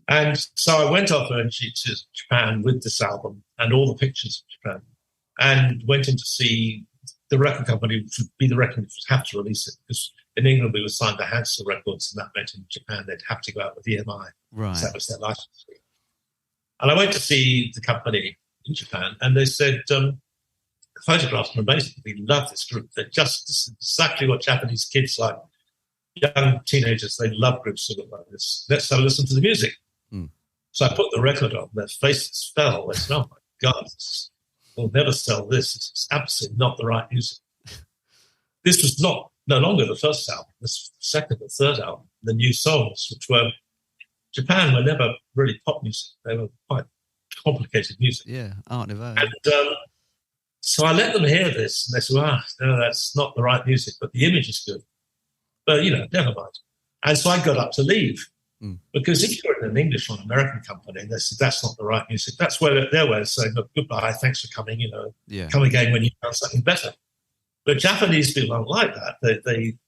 And so I went off eventually to Japan with this album and all the pictures of Japan, and went in to see the record company, which would be the record which would have to release it, because in England we were signed to Hansa Records, and that meant in Japan they'd have to go out with EMI. Right. So that was their license. And I went to see the company in Japan, and they said, the photographs are amazing. We love this group. This is exactly what Japanese kids like. Young teenagers, they love groups that look like this. Let's have a listen to the music. So I put the record on. Their faces fell. They said, oh, my God, we'll never sell this. It's absolutely not the right music. This was no longer the first album. This was the second or third album, the new songs, which were, Japan were never really pop music. They were quite complicated music. Yeah, Art Nouveau. And so I let them hear this, and they said, no, that's not the right music, but the image is good. But, never mind. And so I got up to leave. Because if you're in an English or an American company, and they said, that's not the right music, that's where their way of saying, look, goodbye, thanks for coming, come again when you've done something better. But Japanese people don't like that.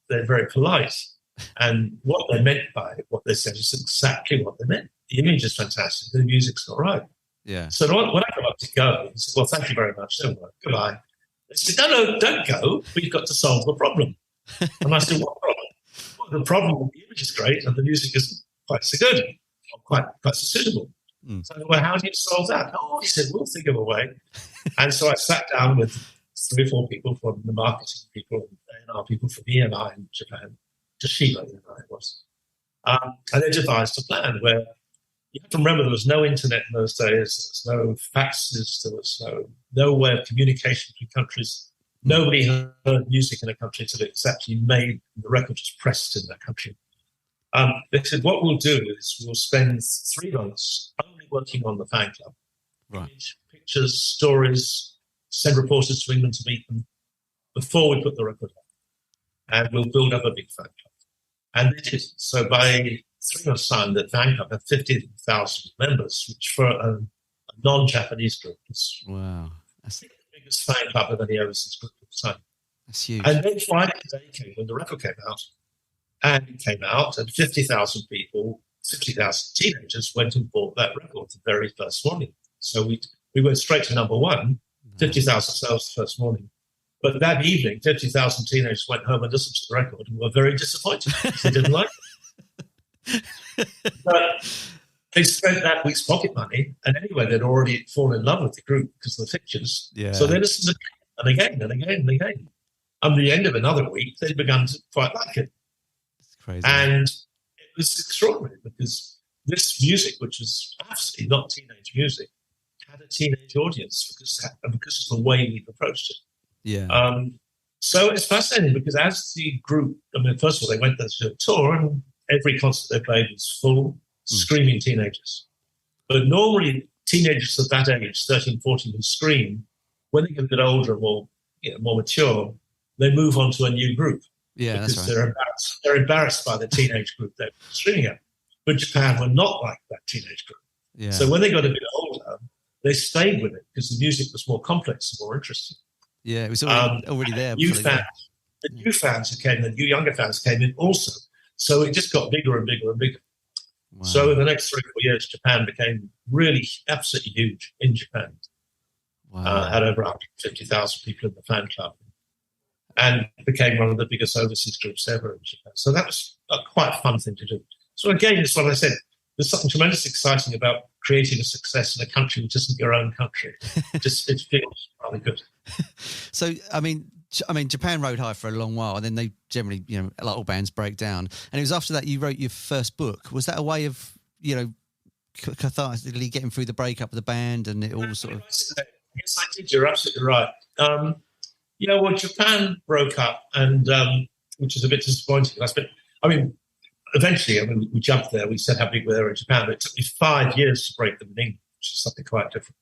They're very polite. And what they meant by what they said is exactly what they meant. The image is fantastic. The music's not right. Yeah. So when I got up to go, he said, well, thank you very much. Don't worry. Goodbye. They said, no, don't go. We've got to solve the problem. And I said, what problem? Well, the problem with the image is great and the music isn't quite so good, or quite so suitable. So, well, how do you solve that? Oh, he said, we'll think of a way. And so I sat down with 3 or 4 people from the marketing people and A&R people from EMI in Japan, Toshiba EMI it was. And they devised a plan where you have to remember there was no internet in those days, there was no faxes, there was no way of communication between countries. Nobody heard music in a country until it's actually made, the record was pressed in that country. They said, what we'll do is we'll spend 3 months only working on the fan club. Right. Pictures, stories, send reporters to England to meet them before we put the record on. And we'll build up a big fan club. And they did. So by 3 months' time, the fan club had 50,000 members, which for a non-Japanese group is the biggest fan club of any overseas group at the time. That's huge. And then Friday day came when the record came out. And it came out, and 50,000 people, 50,000 teenagers went and bought that record the very first morning. So we went straight to number 1, 50,000 sales the first morning. But that evening, 50,000 teenagers went home and listened to the record and were very disappointed because they didn't like it. But they spent that week's pocket money, and anyway, they'd already fallen in love with the group because of the pictures. Yeah. So they listened again and again and again. And at the end of another week, they'd begun to quite like it. Crazy. And it was extraordinary because this music, which was absolutely not teenage music, had a teenage audience because of the way we approached it. Yeah. So it's fascinating because as the group, first of all, they went there to a tour and every concert they played was full, screaming teenagers. But normally teenagers of that age, 13, 14, who scream, when they get a bit older and more mature, they move on to a new group. Yeah, because that's right. They're embarrassed by the teenage group they're streaming at. But Japan were not like that teenage group. Yeah. So when they got a bit older, they stayed with it because the music was more complex and more interesting. Yeah, it was already there. The new fans who came, the new younger fans came in also. So it just got bigger and bigger and bigger. Wow. So in the next 3 or 4 years, Japan became really absolutely huge in Japan. Wow. Had over 150,000 people in the fan club. And became one of the biggest overseas groups ever in Japan. So that was a quite fun thing to do. So again, it's what I said. There's something tremendously exciting about creating a success in a country which isn't your own country. It feels really good. So, I mean, Japan rode high for a long while, and then they generally, like all bands, break down. And it was after that you wrote your first book. Was that a way of, cathartically getting through the breakup of the band and it all sort of... Yes, I did. You're absolutely right. Well, Japan broke up, and which is a bit disappointing. Eventually, we jumped there. We said how big we were in Japan, but it took me 5 years to break them in England, which is something quite different.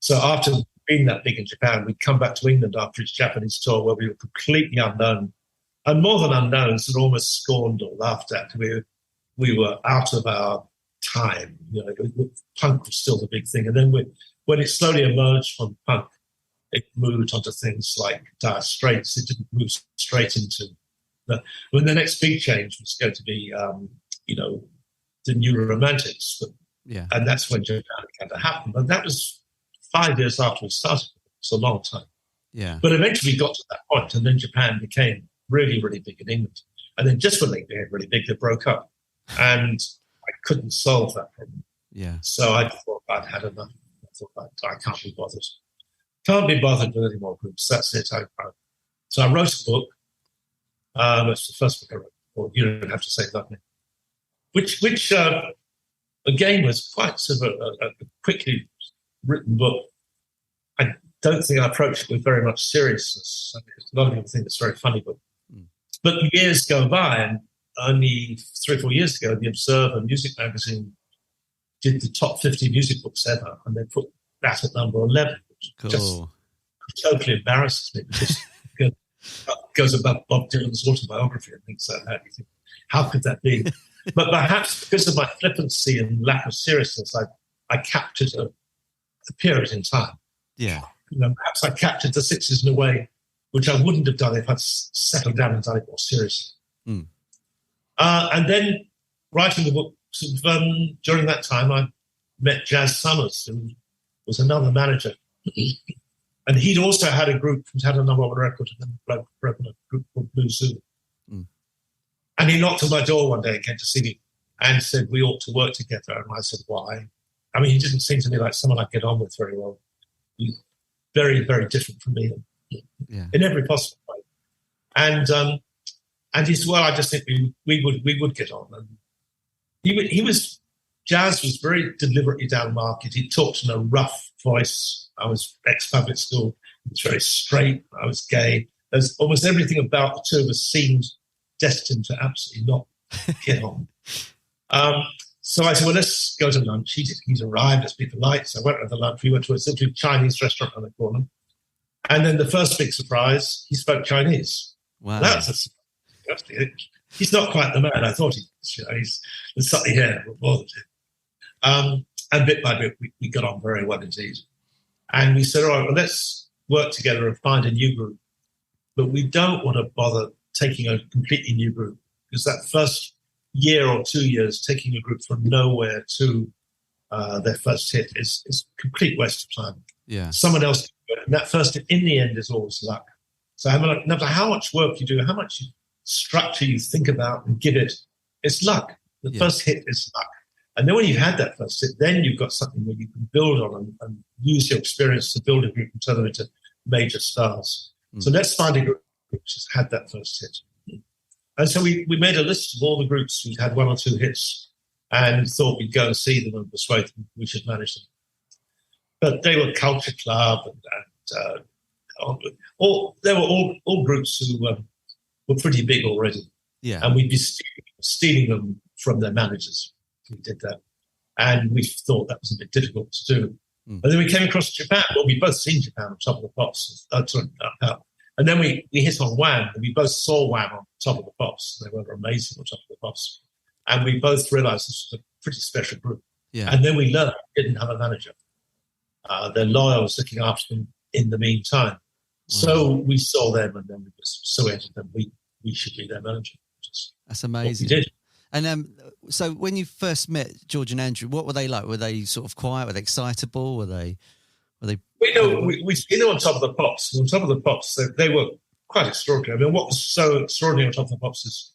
So after being that big in Japan, we'd come back to England after his Japanese tour, where we were completely unknown, and more than unknown, sort of almost scorned or laughed at. We were out of our time. Punk was still the big thing, and then when it slowly emerged from punk, it moved onto things like Dire Straits. It didn't move straight into when the next big change was going to be, the New Romantics. And that's when Japan began to happen. But that was 5 years after we started. It's a long time. Yeah. But eventually we got to that point, and then Japan became really, really big in England. And then just when they became really big, they broke up. And I couldn't solve that problem. Yeah. So I thought I'd had enough. I thought I can't be bothered. Can't be bothered with any more groups. That's it. So I wrote a book. It's the first book I wrote. Well, you don't have to say nothing. Which again was quite sort of a quickly written book. I don't think I approached it with very much seriousness. A lot of people think it's a very funny book. But years go by, and only 3 or 4 years ago, the Observer Music Magazine did the top 50 music books ever, and they put that at number 11, which just totally embarrasses me, because it goes above Bob Dylan's autobiography and things like that. You think, how could that be? But perhaps because of my flippancy and lack of seriousness, I captured a period in time. Yeah. Perhaps I captured the 60s in a way which I wouldn't have done if I'd settled down and done it more seriously. And then writing the book, during that time, I met Jazz Summers, who was another manager. And he'd also had a group who'd had a number one record, and then broken a group called Blue Zoo. And he knocked on my door one day and came to see me and said, we ought to work together. And I said, why? I mean, he didn't seem to me like someone I'd get on with very well. He's very, very different from me in every possible way. And he said, well, I just think we would get on. And Jazz was very deliberately down market. He talked in a rough voice. I was ex-public school. He was very straight. I was gay. There's almost everything about the two of us seemed destined to absolutely not get on. So I said, well, let's go to lunch. He's arrived. Let's be polite. So I went to the lunch. We went to a simply Chinese restaurant on the corner. And then the first big surprise, he spoke Chinese. Wow. That's a surprise. He's not quite the man I thought he was. There's something here that bothered him. And bit by bit, we got on very well indeed. And we said, all right, well, let's work together and find a new group. But we don't want to bother taking a completely new group, because that first year or 2 years, taking a group from nowhere to their first hit is complete waste of time. Yeah. Someone else can do it. And that first hit, in the end, is always luck. So no matter how much work you do, how much structure you think about and give it, it's luck. The first hit is luck. And then when you've had that first hit, then you've got something where you can build on and use your experience to build a group and turn them into major stars. So let's find a group which has had that first hit. And so we made a list of all the groups who'd had 1 or 2 hits and thought we'd go and see them and persuade them we should manage them. But they were Culture Club and they were all groups who were pretty big already. Yeah. And we'd be stealing them from their managers. We did that. And we thought that was a bit difficult to do. And then we came across Japan. Well, we'd both seen Japan on Top of the Pops. And then we hit on Wham, and we both saw Wham on Top of the Pops. They were amazing on Top of the Pops. And we both realised this was a pretty special group. Yeah. And then we learned they didn't have a manager. Their lawyer was looking after them in the meantime. Wow. So we saw them, and then we persuaded them we should be their manager. That's amazing. What we did. And so when you first met George and Andrew, what were they like? Were they sort of quiet? Were they excitable? Were they? We seen them on Top of the Pops. On Top of the Pops, they were quite extraordinary. I mean, what was so extraordinary on Top of the Pops is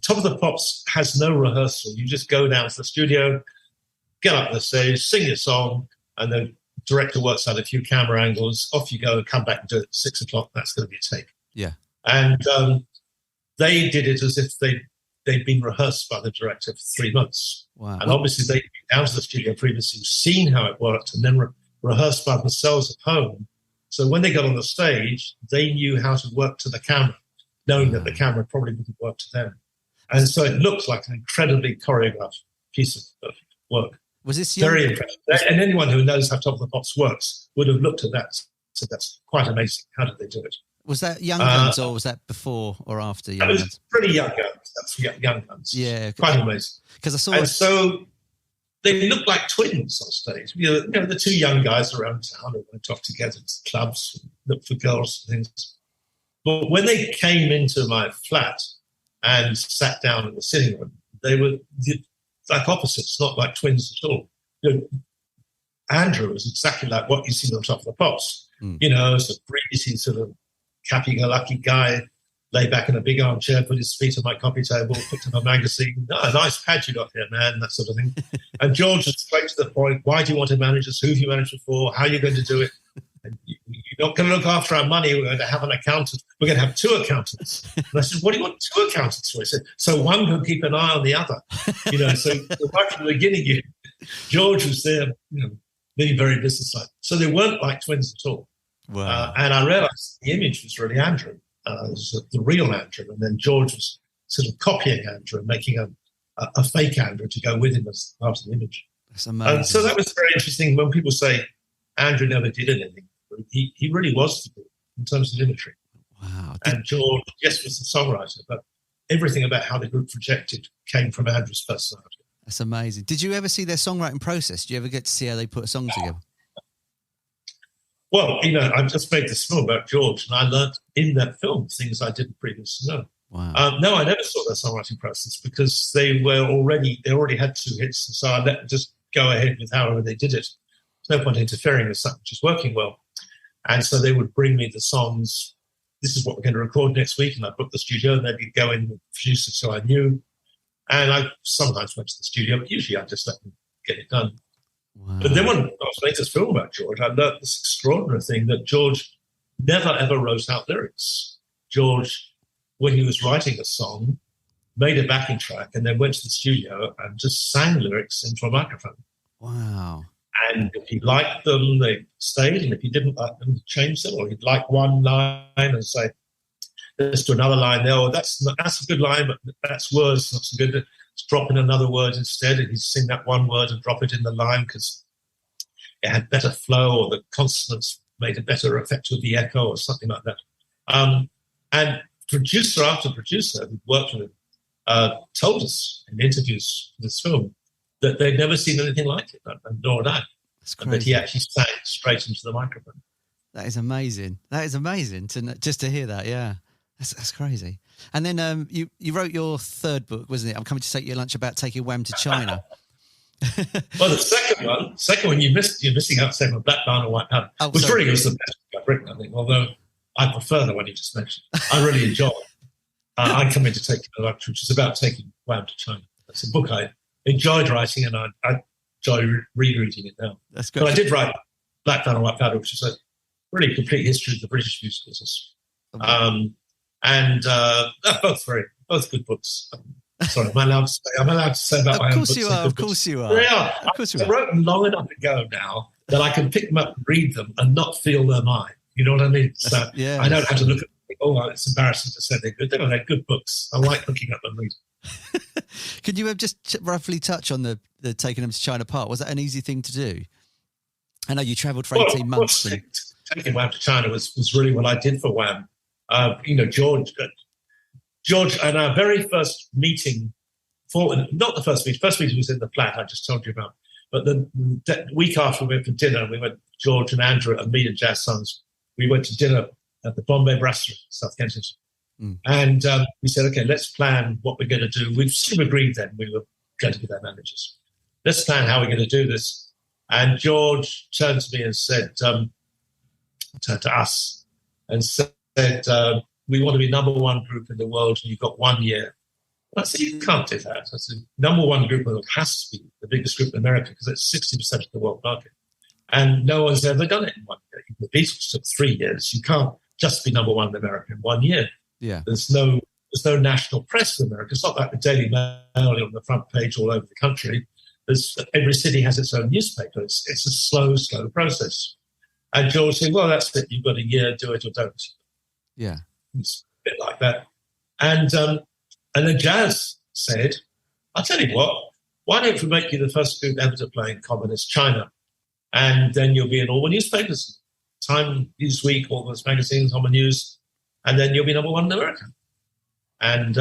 Top of the Pops has no rehearsal. You just go down to the studio, get up on the stage, sing your song, and the director works out a few camera angles. Off you go, come back and do it at 6 o'clock. That's going to be a take. Yeah. And they did it as if they'd been rehearsed by the director for 3 months. Wow. And obviously they'd been down to the studio previously, seen how it worked, and then rehearsed by themselves at home. So when they got on the stage, they knew how to work to the camera, knowing that the camera probably wouldn't work to them. And so it looks like an incredibly choreographed piece of work. Was this very impressive? And anyone who knows how Top of the Pops works would have looked at that and said, that's quite amazing. How did they do it? Was that Young Guns or was that before or after Young Guns? It was pretty Young Guns. That's Young Guns. Yeah. Quite amazing. Because I saw and so they looked like twins on stage. You know, the two young guys around town who went off together to clubs and looked for girls and things. But when they came into my flat and sat down in the sitting room, they were like opposites, not like twins at all. You know, Andrew was exactly like what you see on Top of the Pops. You know, sort of breezy, sort of happy-go-lucky guy, lay back in a big armchair, put his feet on my coffee table, picked up a magazine. Oh, a nice pad you got here, man, that sort of thing. And George was straight to the point. Why do you want to manage us? Who have you managed it for? How are you going to do it? And you're not going to look after our money. We're going to have an accountant. We're going to have two accountants. And I said, what do you want two accountants for? He said, so one can keep an eye on the other. You know, so right from the beginning, George was there, you know, being very businesslike. So they weren't like twins at all. Wow. And I realised the image was really Andrew. It was the real Andrew. And then George was sort of copying Andrew and making a fake Andrew to go with him as part of the image. That's amazing. And so that was very interesting. When people say Andrew never did anything, he really was the group in terms of imagery. Wow. And George, yes, was the songwriter, but everything about how the group projected came from Andrew's personality. That's amazing. Did you ever see their songwriting process? Did you ever get to see how they put a song together? Well, you know, I've just made this film about George, and I learned in that film things I didn't previously know. Wow. No, I never saw their songwriting process because they already had two hits, and so I let them just go ahead with however they did it. There's no point interfering with something which is working well. And so they would bring me the songs. This is what we're going to record next week, and I booked the studio, and they'd go in with producers who I knew. And I sometimes went to the studio, but usually I just let them get it done. Wow. But then when I was making this film about George, I learned this extraordinary thing that George never, ever wrote out lyrics. George, when he was writing a song, made a backing track and then went to the studio and just sang lyrics into a microphone. Wow. And if he liked them, they stayed. And if he didn't like them, he changed them. Or he'd like one line and say, let's do another line there. Or that's a good line, but that's words, not so good. Let's drop in another word instead. And he'd sing that one word and drop it in the line because it had better flow or the consonants made a better effect with the echo or something like that. And producer after producer who worked with him told us in interviews for this film that they'd never seen anything like it, and nor had I. That's and crazy. that he actually sang straight into the microphone. That is amazing. That is amazing just to hear that. Yeah, that's crazy. And then you wrote your third book, wasn't it? I'm Coming to Take Your Lunch, about taking Wham to China. Well, the second one you're missing out saying Black Barn and White Powder, which really was the best book I've written, I think. Although I prefer the one you just mentioned. I really enjoy it. I Come in to Take Your Lunch, which is about taking Wham to China. That's a book I enjoyed writing, and I enjoy rereading it now. That's good. But I did write Black Barn and White Powder, which is a really complete history of the British music business. Both good books. Sorry, am I allowed to say about my own books? Of course you are. They are. I wrote them long enough ago now that I can pick them up and read them and not feel they're mine. You know what I mean? So I don't have to look at them and think, oh, it's embarrassing to say they're good. They're good books. I like looking at them and reading. Could you just roughly touch on the taking them to China part? Was that an easy thing to do? I know you travelled for 18 months. Taking Wham to China was really what I did for Wham. George, and our very first meeting, not the first meeting was in the flat I just told you about, but the week after we went for dinner, George and Andrew and me and Jazz Sons, we went to dinner at the Bombay Brasserie, South Kensington. And we said, okay, let's plan what we're going to do. We'd sort of agreed then we were going to be their managers. Let's plan how we're going to do this. And George turned to me and said, turned to us and said, we want to be number one group in the world and you've got 1 year. And I said, you can't do that. I said, number one group in the world has to be the biggest group in America because it's 60% of the world market. And no one's ever done it in 1 year. The Beatles took 3 years. You can't just be number one in America in 1 year. Yeah. There's no national press in America. It's not like the Daily Mail on the front page all over the country. every city has its own newspaper. It's a slow process. And George said, well, that's it. You've got a year, do it or don't. Yeah. It's a bit like that. And then Jazz said, I'll tell you what, why don't we make you the first group ever to play in communist China? And then you'll be in all the newspapers, Time, Newsweek, all those magazines, on the news, and then you'll be number one in America. And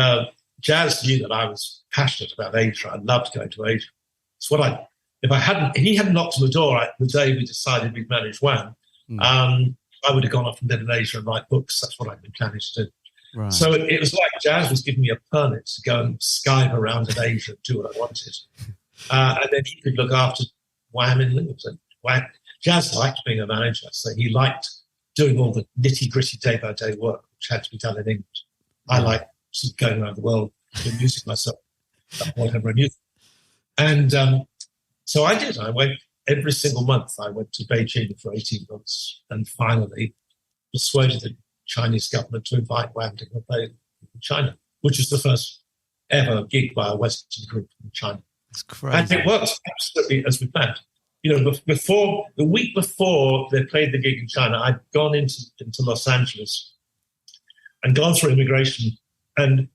Jazz knew that I was passionate about Asia. I loved going to Asia. It's what if he hadn't knocked on the door the day we decided we'd manage Wham, I would have gone off and lived in Asia and write books. That's what I'd been planning to do. Right. So it was like Jazz was giving me a permit to go and skive around in Asia and do what I wanted. And then he could look after Wham in Liverpool. Jazz liked being a manager, so he liked doing all the nitty-gritty day-by-day work, which had to be done in England. I like sort of going around the world doing music myself, whatever I knew. And so I did. I went every single month. I went to Beijing for 18 months and finally persuaded the Chinese government to invite Wham to go play in China, which was the first ever gig by a Western group in China. That's crazy. And it worked absolutely as we planned. You know, the week before they played the gig in China, I'd gone into Los Angeles and gone through immigration, and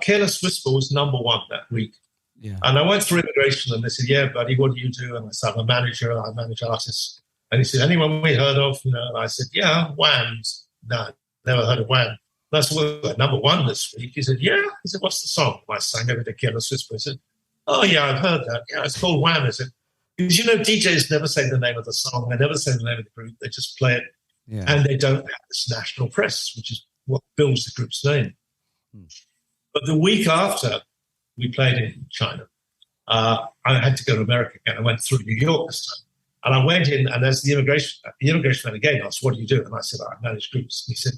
Careless Whisper was number one that week. Yeah. And I went through immigration, and they said, "Yeah, buddy, what do you do?" And I said, "I'm a manager. I manage artists." And he said, "Anyone we heard of?" You know, and I said, "Yeah, Wham." No, never heard of Wham. And I said, "Well, we're number one this week." He said, "Yeah." He said, "What's the song?" And I sang over the Careless Whisper. He said, "Oh, yeah, I've heard that. Yeah, it's called Wham." I said, because, you know, DJs never say the name of the song. They never say the name of the group. They just play it. Yeah. And they don't have this national press, which is what builds the group's name. But the week after we played in China, I had to go to America again. I went through New York this time. And I went in, and as the immigration man again asked, "What do you do?" And I said, "I manage groups." And he said,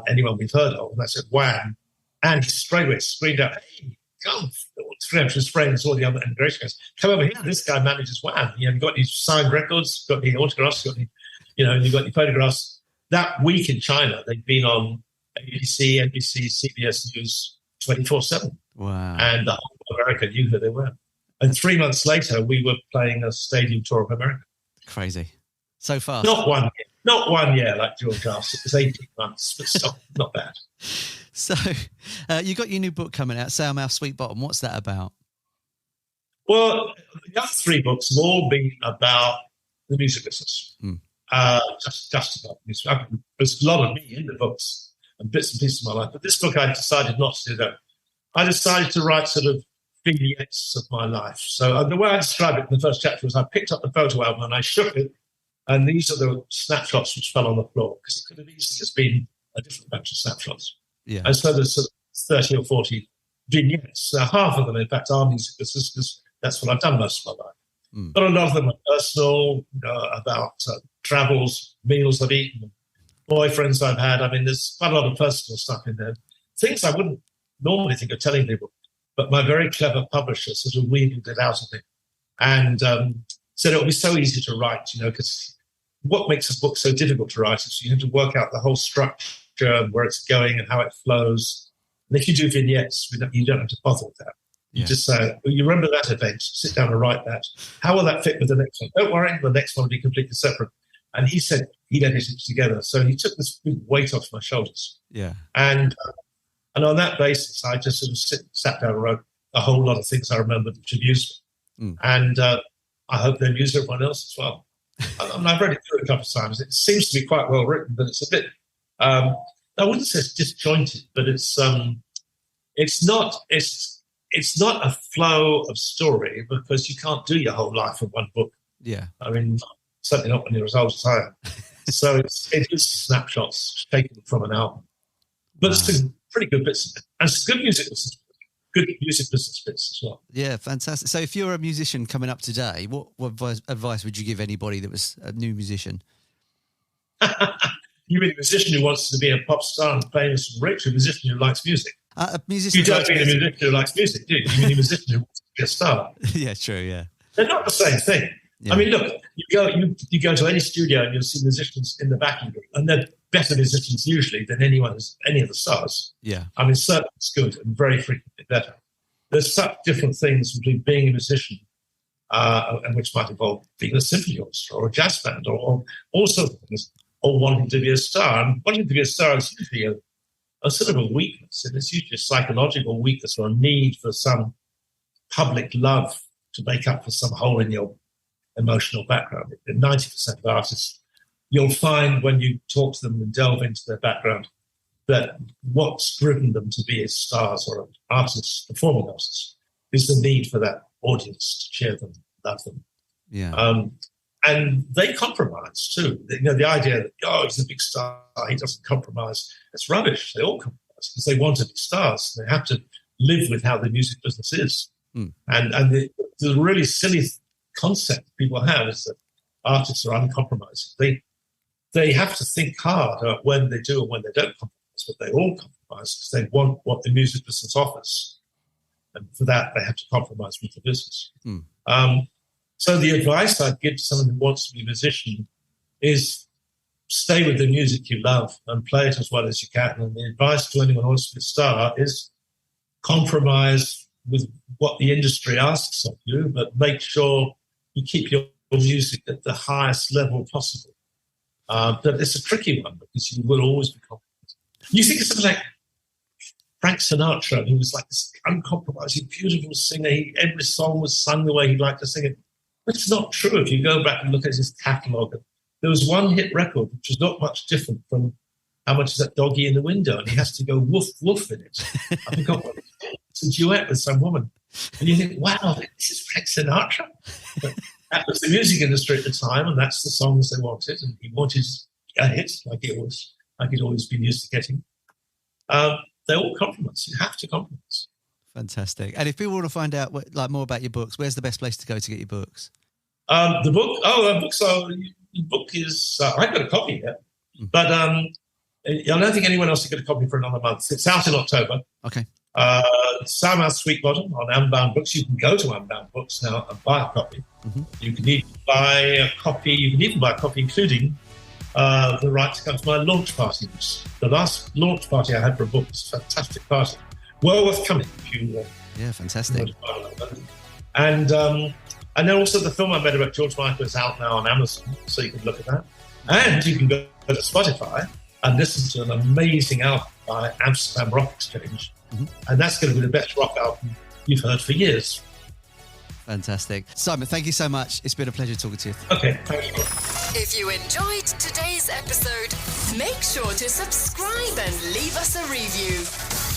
"Anyone we've heard of?" And I said, "Wham." And he straight away screamed out, "Hey, come!" Three of his friends, all the other immigration guys, "Come over here. This guy manages Wham. You got any signed records, got any autographs, got any, you got any photographs." That week in China, they'd been on ABC, NBC, CBS News 24/7. Wow. And the whole America knew who they were. And 3 months later, we were playing a stadium tour of America. Crazy. So fast. Not 1 year like George asked. It was 18 months, but still not bad. So you got your new book coming out, Sour Mouth, Sweet Bottom. What's that about? Well, the other 3 books have all been about the music business. Just about music. There's a lot of me in the books and bits and pieces of my life. But this book, I decided not to do that. I decided to write sort of vignettes of my life. So the way I described it in the first chapter was I picked up the photo album and I shook it, and these are the snapshots which fell on the floor, because it could have easily just been a different bunch of snapshots. Yeah. And so there's 30 or 40 vignettes. Now, half of them, in fact, are music because that's what I've done most of my life. But a lot of them are personal, about travels, meals I've eaten, boyfriends I've had. I mean, there's quite a lot of personal stuff in there. Things I wouldn't normally think of telling people, but my very clever publisher sort of wheedled it out of me and said it would be so easy to write, because what makes a book so difficult to write is you have to work out the whole structure and where it's going and how it flows. And if you do vignettes, you don't have to bother with that. You just say, well, you remember that event, sit down and write that. How will that fit with the next one? Don't worry, the next one will be completely separate. And he said he'd edit it together. So he took this big weight off my shoulders. Yeah. And on that basis, I just sort of sat down and wrote a whole lot of things I remembered which amused me. And I hope they amuse everyone else as well. I've read it through a couple of times. It seems to be quite well written, but it's a bit, I wouldn't say it's disjointed, but it's not a flow of story, because you can't do your whole life in one book. Yeah. I mean, certainly not when you're as old as I am. So it is snapshots taken from an album. But it's some pretty good bits. And it's good music business bits as well. Yeah, fantastic. So if you're a musician coming up today, what advice would you give anybody that was a new musician? You mean a musician who wants to be a pop star and famous and rich, or a musician who likes music? A musician. You don't mean a musician who likes music, do you? You mean a musician who wants to be a star? Yeah, true, yeah. They're not the same thing. Yeah. I mean, look, you go to any studio and you'll see musicians in the backing group, and they're better musicians usually than any of the stars. Yeah. I mean, certainly it's good and very frequently better. There's such different things between being a musician and which might involve being a symphony orchestra or a jazz band or all sorts of things, or wanting to be a star. And wanting to be a star is usually a sort of a weakness, and it's usually a psychological weakness or a need for some public love to make up for some hole in your emotional background. 90% of artists, you'll find when you talk to them and delve into their background, that what's driven them to be as stars or artists, performing artists, is the need for that audience to cheer them, love them. Yeah. And they compromise too. The idea that, he's a big star, he doesn't compromise, it's rubbish. They all compromise because they want to be stars. They have to live with how the music business is. And the really silly concept people have is that artists are uncompromising. They have to think hard about when they do and when they don't compromise, but they all compromise because they want what the music business offers. And for that, they have to compromise with the business. So the advice I'd give to someone who wants to be a musician is stay with the music you love and play it as well as you can. And the advice to anyone who wants to be a star is compromise with what the industry asks of you, but make sure you keep your music at the highest level possible. But it's a tricky one because you will always be compromised. You think of something like Frank Sinatra, who was like this uncompromising, beautiful singer. Every song was sung the way he'd like to sing it. But it's not true if you go back and look at his catalogue. There was one hit record which was not much different from How Much Is That Doggy in the Window? And he has to go woof, woof in it. I forgot what it's a duet with some woman. And you think, wow, this is Frank Sinatra. But that was the music industry at the time, and that's the songs they wanted. And he wanted a hit like he'd always been used to getting. They all compromise. You have to compromise. Fantastic. And if people want to find out more about your books, where's the best place to go to get your books? The book is, I've got a copy here, but I don't think anyone else has got a copy for another month. It's out in October. Okay. Sourmouth Sweetbottom on Unbound Books. You can go to Unbound Books now and buy a copy. You can even buy a copy, including the right to come to my launch parties. The last launch party I had for a book was a fantastic party. Well worth coming if you fantastic. And then also the film I made about George Michael is out now on Amazon, so you can look at that. And you can go to Spotify and listen to an amazing album by Amsterdam Rock Exchange. And that's going to be the best rock album you've heard for years. Fantastic. Simon, thank you so much. It's been a pleasure talking to you. Okay, thank you. If you enjoyed today's episode, make sure to subscribe and leave us a review.